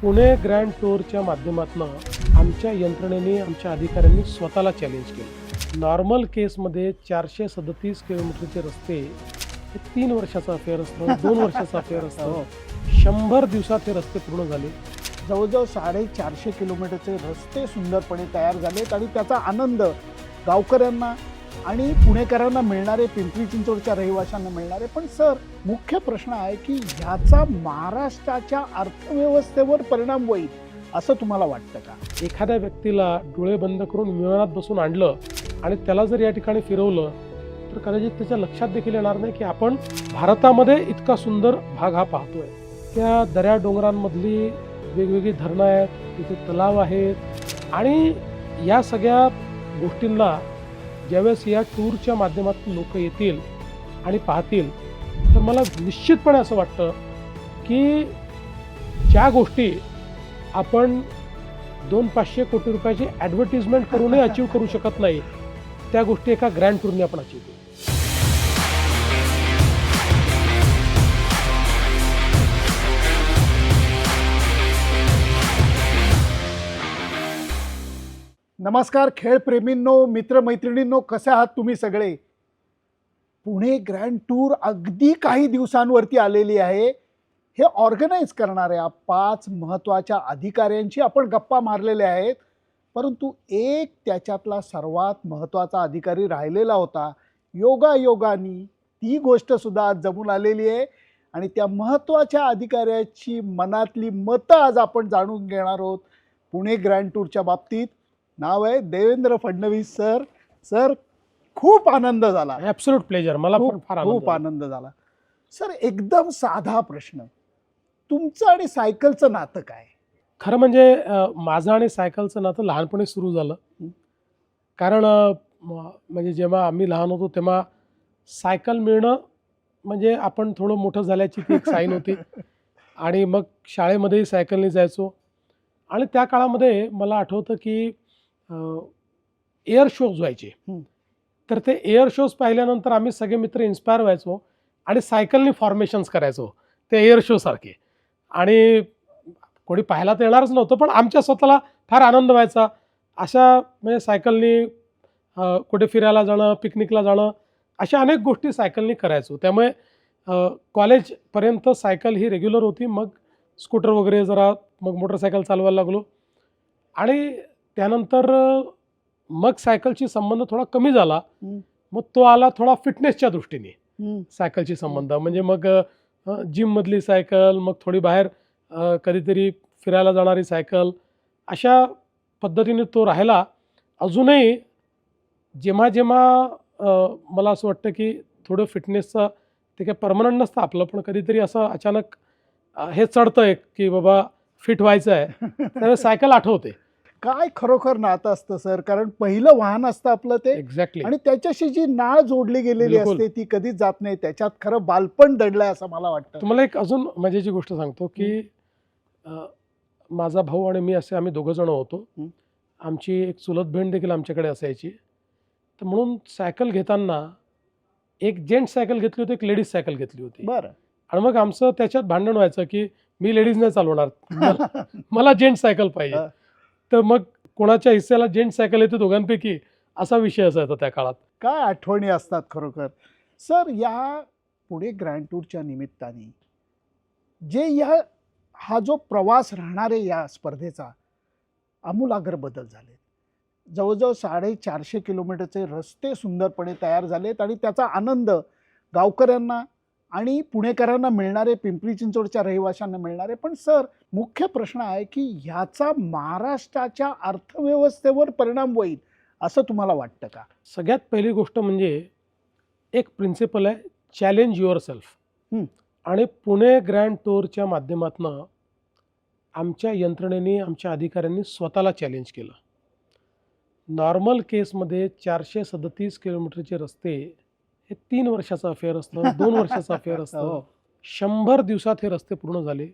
Pune grand टूरच्या माध्यमातून आमच्या यंत्रणेने आमच्या अधिकाऱ्यांनी स्वतःला चॅलेंज केलं. नॉर्मल केसमध्ये 437 किलोमीटरचे रस्ते हे 3 वर्षाचा अफेअर असतो, 2 वर्षाचा अफेअर असतो. 100 दिवसात हे रस्ते पूर्ण झाले. जवळजवळ 450 किलोमीटरचे रस्ते सुंदरपणे तयार झालेत आणि त्याचा आनंद गावकऱ्यांना आणि पुणेकरांना मिळणारे, पिंपरी चिंचवडच्या रहिवाशांना मिळणारे. पण सर, मुख्य प्रश्न आहे की ह्याचा महाराष्ट्राच्या अर्थव्यवस्थेवर परिणाम होईल असं तुम्हाला वाटतं का? एखाद्या व्यक्तीला डोळे बंद करून विमानात बसून आणलं आणि त्याला जर या ठिकाणी फिरवलं तर कदाचित त्याच्या लक्षात देखील येणार नाही की आपण भारतामध्ये इतका सुंदर भाग हा पाहतोय. त्या दऱ्या डोंगरांमधली वेगवेगळी धरणं आहेत, तिथे तलाव आहेत आणि या सगळ्या गोष्टींना ज्यावेळेस या टूरच्या माध्यमातून लोक येतील आणि पाहतील तर मला निश्चितपणे असं वाटतं की ज्या गोष्टी आपण 200-500 कोटी रुपयाची ॲडव्हर्टिजमेंट करूनही अचीव करू शकत नाही त्या गोष्टी एका ग्रँड टूरने आपण अचीव करू. नमस्कार खेळप्रेमींनो, मित्रमैत्रिणींनो, कसे आहात तुम्ही सगळे? पुणे ग्रँड टूर अगदी काही दिवसांवरती आलेली आहे. हे ऑर्गनाईज करणाऱ्या 5 महत्त्वाच्या अधिकाऱ्यांची आपण गप्पा मारलेल्या आहेत, परंतु एक त्याच्यातला सर्वात महत्त्वाचा अधिकारी राहिलेला होता. योगायोगाने ती गोष्टसुद्धा आज जमून आलेली आहे आणि त्या महत्त्वाच्या अधिकाऱ्याची मनातली मतं आज आपण जाणून घेणार आहोत. पुणे ग्रँड टूरच्या बाबतीत नाव आहे देवेंद्र फडणवीस सर. सर, खूप आनंद झाला. Absolute pleasure. मला पण फार खूप आनंद झाला. सर, एकदम साधा प्रश्न, तुमचं आणि सायकलचं नातं काय? खरं म्हणजे माझं आणि सायकलचं नातं लहानपणी सुरू झालं. कारण म्हणजे जेव्हा आम्ही लहान होतो तेव्हा सायकल मिळणं म्हणजे आपण थोडं मोठं झाल्याची ती एक साईन होती. आणि मग शाळेमध्येही सायकलने जायचो आणि त्या काळामध्ये मला आठवतं की एअर शोज व्हायचे. तर ते एअर शोज पाहिल्यानंतर आम्ही सगळे मित्र इन्स्पायर व्हायचो आणि सायकलनी फॉर्मेशन्स करायचो ते एअर शो सारखे. आणि कोणी पाहायला तर येणारच नव्हतं, पण आमच्या स्वतःला फार आनंद व्हायचा. अशा म्हणजे सायकलनी कुठे फिरायला जाणं, पिकनिकला जाणं, अशा अनेक गोष्टी सायकलनी करायचो. त्यामुळे कॉलेजपर्यंत सायकल ही रेग्युलर होती. मग स्कूटर वगैरे जरा, मग मोटरसायकल चालवायला लागलो आणि त्यानंतर मग सायकलशी संबंध थोडा कमी झाला. मग तो आला थोडा फिटनेसच्या दृष्टीने सायकलशी संबंध. म्हणजे मग जिममधली सायकल, मग थोडी बाहेर कधीतरी फिरायला जाणारी सायकल, अशा पद्धतीने तो राहिला. अजूनही जेव्हा जेव्हा मला असं वाटतं की थोडं फिटनेसचं ते काय परमनंट नसतं आपलं, पण कधीतरी असं अचानक हे चढतं आहे की बाबा फिट व्हायचं आहे त्यावेळेस सायकल आठवते. काय खरोखर नातं असतं सर, कारण पहिलं वाहन असतं आपलं ते. एक्झॅक्टली. आणि त्याच्याशी जी नाळ जोडली गेलेली बिलकुल. असते ती कधीच जात नाही. त्याच्यात खरं बालपण दडलंय असं मला वाटतं. तुम्हाला एक अजून मजेची गोष्ट सांगतो की माझा भाऊ आणि मी असे आम्ही दोघं जण होतो. आमची एक चुलत बहीण देखील आमच्याकडे असायची. तर म्हणून सायकल घेताना एक जेंट्स सायकल घेतली होती, एक लेडीज सायकल घेतली होती. बरं. आणि मग आमचं त्याच्यात भांडण व्हायचं की मी लेडीज नाही चालवणार, मला जेंट्स सायकल पाहिजे. तर मग कोणाच्या हिस्स्याला जेंट्स सायकल येते दोघांपैकी, असा विषय असायचा त्या काळात. काय आठवणी असतात खरोखर. सर, या पुणे ग्रँड टूरच्या निमित्ताने जे हा जो प्रवास राहणार आहे या स्पर्धेचा, आमूलाग्र बदल झाले. जवळजवळ 450 किलोमीटरचे रस्ते सुंदरपणे तयार झालेत आणि त्याचा आनंद गावकऱ्यांना आणि पुणेकरांना मिळणारे, पिंपरी चिंचवडच्या रहिवाशांना मिळणारे. पण सर, मुख्य प्रश्न आहे की ह्याचा महाराष्ट्राच्या अर्थव्यवस्थेवर परिणाम होईल असं तुम्हाला वाटतं का? सगळ्यात पहिली गोष्ट म्हणजे एक प्रिन्सिपल आहे, चॅलेंज युअर सेल्फ. आणि पुणे ग्रँड टूरच्या माध्यमातून आमच्या यंत्रणेने, आमच्या अधिकाऱ्यांनी स्वतःला चॅलेंज केलं. नॉर्मल केसमध्ये 437 किलोमीटरचे रस्ते हे 3 वर्षाचा अफेअर असतं, 2 वर्षाचा अफेअर असतं. 100 दिवसात हे रस्ते पूर्ण झाले.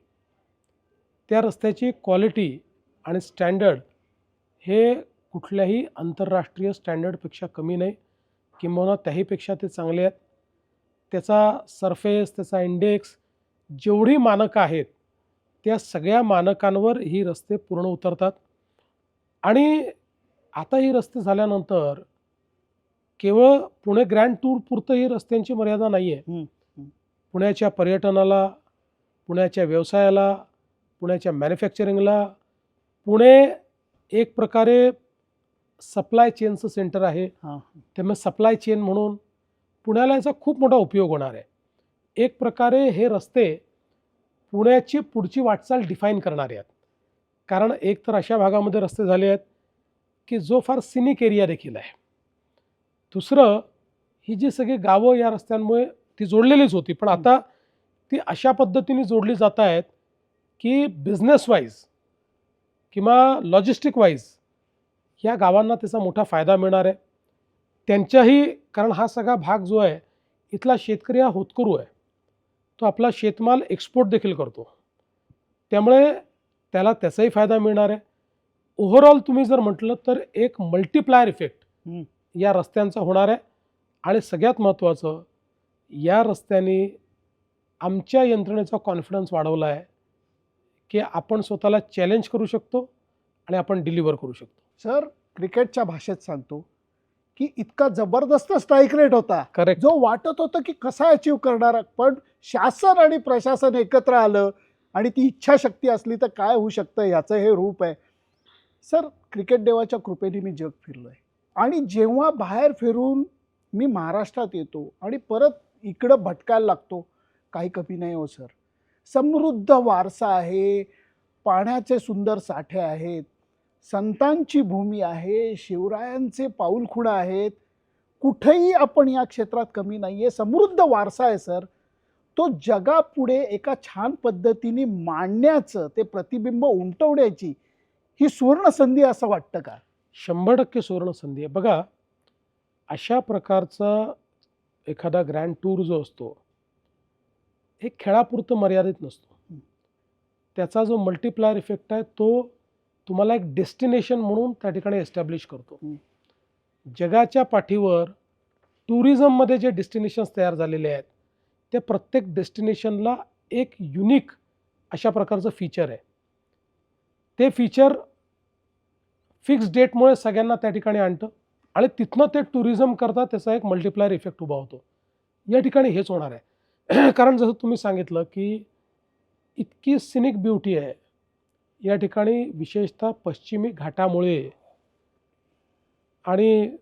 त्या रस्त्याची क्वालिटी आणि स्टँडर्ड हे कुठल्याही आंतरराष्ट्रीय स्टँडर्डपेक्षा कमी नाही, किंबहुना त्याहीपेक्षा ते चांगले आहेत. त्याचा सरफेस, त्याचा इंडेक्स, जेवढी मानकं आहेत त्या सगळ्या मानकांवर ही रस्ते पूर्ण उतरतात. आणि आता ही रस्ते झाल्यानंतर केवळ पुणे ग्रँड टूर पुरतं ही रस्त्यांची मर्यादा नाही आहे. पुण्याच्या पर्यटनाला, पुण्याच्या व्यवसायाला, पुण्याच्या मॅन्युफॅक्चरिंगला पुणे एक प्रकारे सप्लाय चेनचं सेंटर आहे. त्यामुळे सप्लाय चेन म्हणून पुण्याला याचा खूप मोठा उपयोग होणार आहे. एक प्रकारे हे रस्ते पुण्याची पुढची वाटचाल डिफाईन करणारे आहेत. कारण एक तर अशा भागामध्ये रस्ते झाले आहेत की जो फार सिनिक एरिया देखील आहे. दुसरं, ही जी सगळी गावं या रस्त्यांमुळे ती जोडलेलीच होती, पण आता ती अशा पद्धतीने जोडली जात आहेत की बिझनेस वाईज किंवा लॉजिस्टिक वाईज या गावांना त्याचा मोठा फायदा मिळणार आहे. त्यांच्याही, कारण हा सगळा भाग जो आहे इथला शेतकरी हा होतकरू आहे, तो आपला शेतमाल एक्सपोर्ट देखील करतो, त्यामुळे त्याला त्याचाही फायदा मिळणार आहे. ओव्हरऑल तुम्ही जर म्हटलं तर एक मल्टिप्लायर इफेक्ट या रस्त्यांचा होणार आहे. आणि सगळ्यात महत्त्वाचं, या रस्त्याने आमच्या यंत्रणेचा कॉन्फिडन्स वाढवला आहे की आपण स्वतःला चॅलेंज करू शकतो आणि आपण डिलिव्हर करू शकतो. सर, क्रिकेटच्या भाषेत सांगतो की इतका जबरदस्त स्ट्राईक रेट होता, करेक्ट, जो वाटत होतं की कसा अचीव करणार, पण शासन आणि प्रशासन एकत्र आलं आणि ती इच्छाशक्ती असली तर काय होऊ शकतं याचं हे रूप आहे. सर, क्रिकेट देवाच्या कृपेने मी जग फिरलोय आणि जेव्हा बाहेर फिरून मी महाराष्ट्रात येतो आणि परत इकडं भटकायला लागतो, काही कमी नाही हो सर. समृद्ध वारसा आहे, पाण्याचे सुंदर साठे आहेत, संतांची भूमी आहे, शिवरायांचे पाऊलखुणा आहेत. कुठेही आपण या क्षेत्रात कमी नाही आहे. समृद्ध वारसा आहे सर. तो जगापुढे एका छान पद्धतीने मांडण्याचं, ते प्रतिबिंब उमटवण्याची ही सुवर्ण संधी असं वाटतं का? 100% सुवर्ण संधी आहे. बघा, अशा प्रकारचा एखादा ग्रँड टूर जो असतो हे खेळापुरतं मर्यादित नसतो. त्याचा जो मल्टिप्लायर इफेक्ट आहे तो तुम्हाला एक डेस्टिनेशन म्हणून त्या ठिकाणी एस्टॅब्लिश करतो. जगाच्या पाठीवर टुरिझममध्ये जे डेस्टिनेशन्स तयार झालेले आहेत त्या प्रत्येक डेस्टिनेशनला एक युनिक अशा प्रकारचं फीचर आहे. ते फीचर फिक्स डेटमुळे सगळ्यांना त्या ठिकाणी आणतं आणि तिथनं ते टुरिझम करता त्याचा एक मल्टिप्लायर इफेक्ट उभा होतो. या ठिकाणी हेच होणार आहे. कारण जसं तुम्ही सांगितलं की इतकी सिनिक ब्युटी आहे या ठिकाणी, विशेषतः पश्चिमी घाटामुळे. आणि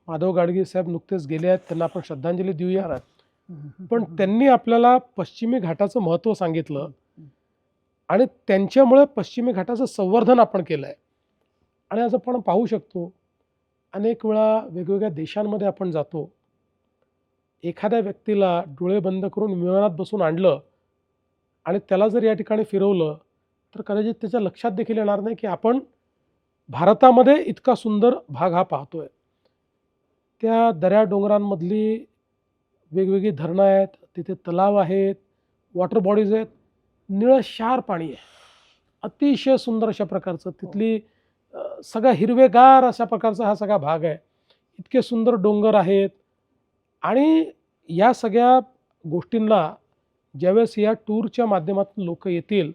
माधव गाडगे साहेब नुकतेच गेले आहेत, त्यांना आपण श्रद्धांजली देऊया. पण त्यांनी आपल्याला पश्चिमी घाटाचं महत्त्व सांगितलं आणि त्यांच्यामुळे पश्चिमी घाटाचं संवर्धन आपण केलं आहे. आणि आज आपण पाहू शकतो, अनेक वेळा वेगवेगळ्या देशांमध्ये आपण जातो, एखाद्या व्यक्तीला डोळे बंद करून विमानात बसून आणलं आणि त्याला जर या ठिकाणी फिरवलं तर कदाचित त्याच्या लक्षात देखील येणार नाही की आपण भारतामध्ये इतका सुंदर भाग हा पाहतोय. त्या दऱ्या डोंगरांमधली वेगवेगळी धरणं आहेत, तिथे तलाव आहेत, वॉटर बॉडीज आहेत, निळशार पाणी आहे, अतिशय सुंदर अशा प्रकारचं. तिथली सगळा हिरवेगार अशा प्रकारचा हा सगळा भाग आहे. इतके सुंदर डोंगर आहेत. आणि या सगळ्या गोष्टींना ज्यावेळेस या टूरच्या माध्यमातून लोक येतील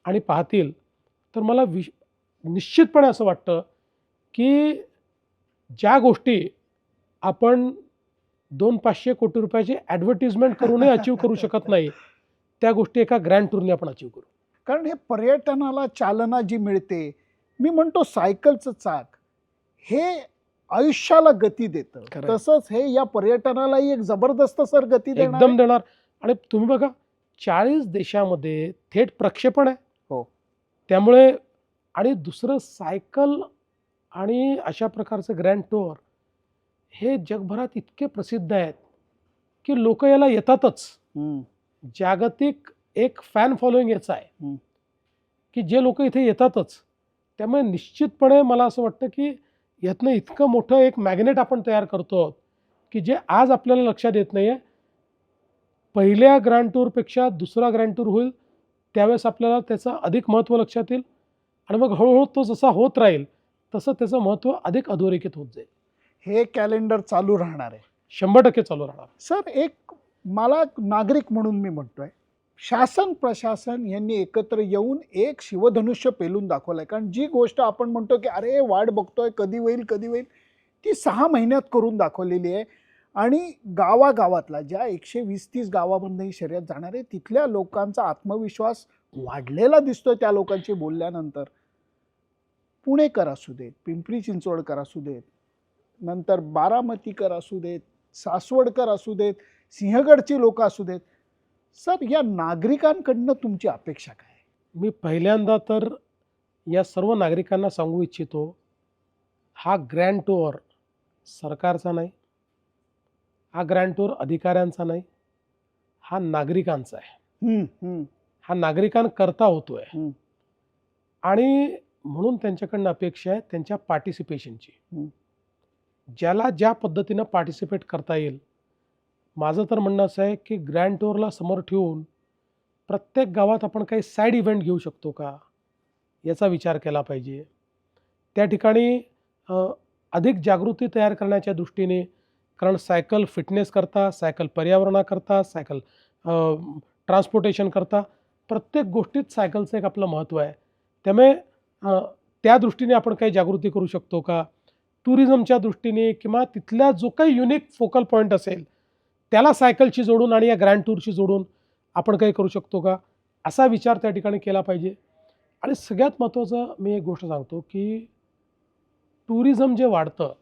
आणि पाहतील तर मला निश्चितपणे असं वाटतं की ज्या गोष्टी आपण 200-500 कोटी रुपयाची ॲडव्हर्टिजमेंट करूनही अचीव करू शकत नाही, त्या गोष्टी एका ग्रँड टूरने आपण अचीव करू. कारण हे पर्यटनाला चालना जी मिळते, मी म्हणतो सायकलचं चाक हे आयुष्याला गती देतं, तसंच हे या पर्यटनालाही एक जबरदस्त सर गती एकदम देणार. आणि तुम्ही बघा, 40 देशामध्ये थेट प्रक्षेपण आहे. हो. त्यामुळे आणि दुसरं, सायकल आणि अशा प्रकारचं ग्रँड टूर हे जगभरात इतके प्रसिद्ध आहेत की लोक याला येतातच. जागतिक एक फॅन फॉलोईंग याचं आहे की जे लोक इथे येतातच. त्यामुळे निश्चितपणे मला असं वाटतं की यातनं इतकं मोठं एक मॅग्नेट आपण तयार करतो की जे आज आपल्याला लक्षात येत नाही आहे. पहिल्या ग्रँड टूरपेक्षा दुसरा ग्रँड टूर होईल त्यावेळेस आपल्याला त्याचं अधिक महत्त्व लक्षात येईल आणि मग हळूहळू तो जसा होत राहील तसं त्याचं महत्त्व अधिक अधोरेखित होत जाईल. हे कॅलेंडर चालू राहणार आहे, 100% चालू राहणार. सर, एक मला नागरिक म्हणून मी म्हणतोय, शासन प्रशासन यांनी एकत्र येऊन एक शिवधनुष्य पेलून दाखवलंय. कारण जी गोष्ट आपण म्हणतो की अरे वाट बघतोय कधी होईल कधी होईल, ती 6 महिन्यात करून दाखवलेली आहे. आणि गावागावातला ज्या 120-30 गावामधनं ही शर्यत जाणार आहे, तिथल्या लोकांचा आत्मविश्वास वाढलेला दिसतोय त्या लोकांशी बोलल्यानंतर. पुणेकर असू देत, पिंपरी चिंचवडकर असू देत, नंतर बारामतीकर असू देत, सासवडकर असू देत, सिंहगडची लोक असू देत. सर, या नागरिकांकडनं तुमची अपेक्षा काय आहे? मी पहिल्यांदा तर या सर्व नागरिकांना सांगू इच्छितो, हा ग्रँड टूर सरकारचा नाही, हा ग्रँड टूर अधिकाऱ्यांचा नाही, हा नागरिकांचा आहे. हा नागरिकांकरता होतोय. आणि म्हणून त्यांच्याकडनं अपेक्षा आहे त्यांच्या पार्टिसिपेशनची. ज्याला ज्या पद्धतीनं पार्टिसिपेट करता येईल. माझं तर म्हणणं असं आहे की ग्रँड टूरला समोर ठेवून प्रत्येक गावात आपण काही साईड इव्हेंट घेऊ शकतो का, याचा विचार केला पाहिजे. त्या ठिकाणी अधिक जागृती तयार करण्याच्या दृष्टीने, कारण सायकल फिटनेस करता, सायकल पर्यावरणाकरता, सायकल ट्रान्सपोर्टेशन करता, प्रत्येक गोष्टीत सायकलचं एक आपलं महत्त्व आहे. त्यामुळे त्या दृष्टीने आपण काही जागृती करू शकतो का, टुरिझमच्या दृष्टीने किंवा तिथला जो काही युनिक फोकल पॉईंट असेल त्याला सायकलशी जोडून आणि या ग्रँड टूरशी जोडून आपण काही करू शकतो का, असा विचार त्या ठिकाणी केला पाहिजे. आणि सगळ्यात महत्त्वाचं मी एक गोष्ट सांगतो की टुरिझम जे वाढतं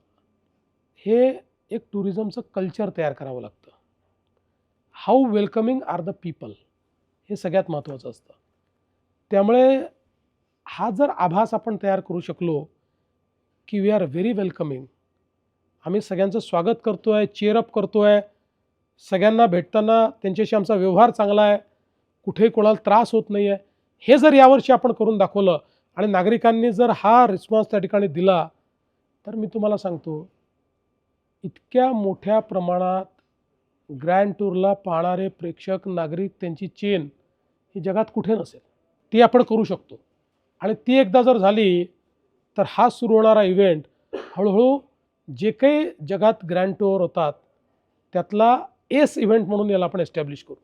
हे एक टुरिझमचं कल्चर तयार करावं लागतं. How welcoming are the people, हे सगळ्यात महत्त्वाचं असतं. त्यामुळे हा जर आभास आपण तयार करू शकलो की वी आर व्हेरी वेलकमिंग, आम्ही सगळ्यांचं स्वागत करतो आहे, चीअरअप करतो आहे, सगळ्यांना भेटताना त्यांच्याशी आमचा व्यवहार चांगला आहे, कुठेही कोणाला त्रास होत नाही आहे, हे जर यावर्षी आपण करून दाखवलं आणि नागरिकांनी जर हा रिस्पॉन्स त्या ठिकाणी दिला, तर मी तुम्हाला सांगतो इतक्या मोठ्या प्रमाणात ग्रँड टूरला पाहणारे प्रेक्षक नागरिक, त्यांची चेन ही जगात कुठे नसेल. ती आपण करू शकतो. आणि ती एकदा जर झाली तर हा सुरू होणारा इव्हेंट हळूहळू जे काही जगात ग्रँड टूर होतात त्यातला एस इव्हेंट म्हणून याला आपण एस्टॅब्लिश करू.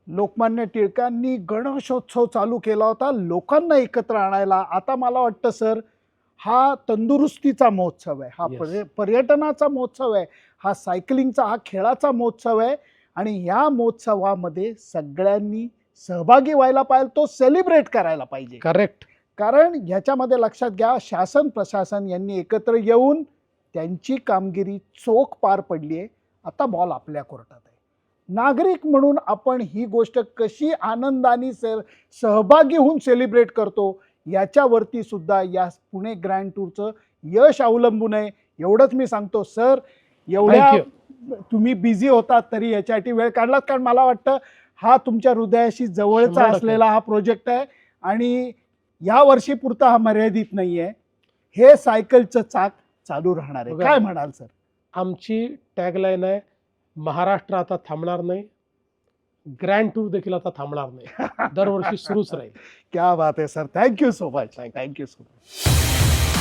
लोकमान्य टिळकांनी गणेशोत्सव चालू केला होता लोकांना एकत्र आणायला. आता मला वाटतं सर, हा तंदुरुस्तीचा महोत्सव आहे, हा Yes. पर्यटनाचा महोत्सव आहे, हा सायकलिंगचा, हा खेळाचा महोत्सव आहे. आणि या महोत्सवामध्ये सगळ्यांनी सहभागी व्हायला पाहिजे, तो सेलिब्रेट करायला पाहिजे. करेक्ट. कारण ह्याच्यामध्ये लक्षात घ्या, शासन प्रशासन यांनी एकत्र येऊन त्यांची कामगिरी चोख पार पडली आहे. आता बॉल आपल्या कोर्टात आहे. नागरिक म्हणून आपण ही गोष्ट कशी आनंदाने सहभागी होऊन सेलिब्रेट करतो, याच्यावरती सुद्धा या पुणे ग्रँड टूरचं यश अवलंबून आहे. एवढंच मी सांगतो सर. एवढ्या तुम्ही बिझी होतात तरी याच्यासाठी वेळ काढलात, कारण मला वाटतं हा तुमच्या हृदयाशी जवळचा 100% असलेला हा प्रोजेक्ट आहे. आणि या वर्षी पुरता हा मर्यादित नाही आहे. हे सायकलचं चाक चालू राहणार आहे. काय म्हणाल सर? आमची टॅगलाईन आहे, महाराष्ट्र आता थांबणार नाही, ग्रँड टूर देखील आता थांबणार नाही, दरवर्षी सुरूच राहील. क्या बात आहे sir. Thank you so much. Thank you so much.